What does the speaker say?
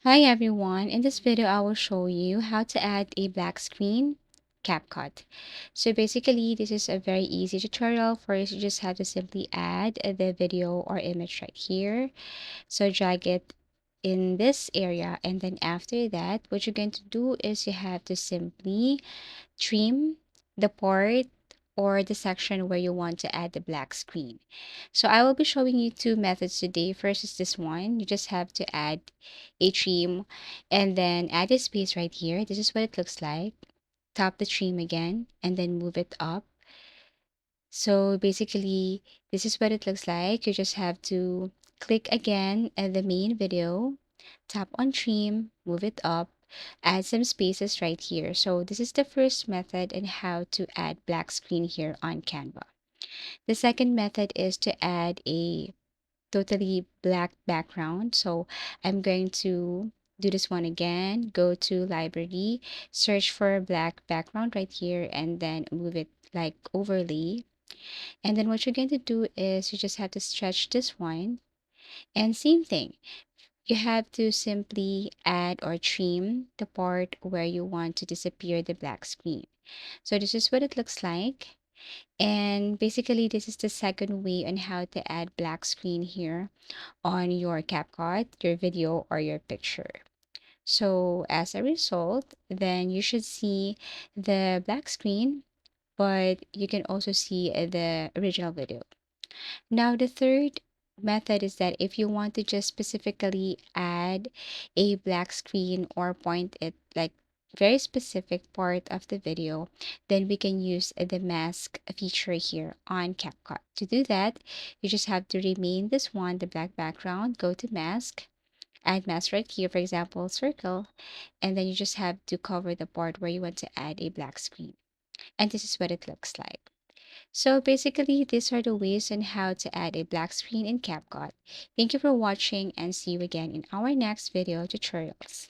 Hi everyone, in this video I will show you how to add a black screen CapCut. So basically this is a very easy tutorial. First you just have to simply add the video or image right here. So drag it in this area, and then after that what you're going to do is you have to simply trim the part or the section where you want to add the black screen. So I will be showing you two methods today. First is this one. You just have to add a trim and then add a space right here. This is what it looks like. Tap the trim again and then move it up. So basically, this is what it looks like. You just have to click again at the main video, tap on trim, move it up, add some spaces right here. So this is the first method on how to add black screen here on Canva. The second method is to add a totally black background. So I'm going to do this one again. Go to library, search for black background right here, and then move it like overlay. And then what you're going to do is you just have to stretch this one. And same thing, you have to simply add or trim the part where you want to disappear the black screen. So this is what it looks like. And basically, this is the second way on how to add black screen here on your CapCut, your video, or your picture. So as a result, then you should see the black screen, but you can also see the original video. Now, the third method is that if you want to just specifically add a black screen or point it like very specific part of the video, then we can use the mask feature here on CapCut. To do that, you just have to remain this one, the black background, go to mask, add mask right here, for example, circle, and then you just have to cover the part where you want to add a black screen. And this is what it looks like. So basically, these are the ways on how to add a black screen in CapCut. Thank you for watching and see you again in our next video tutorials.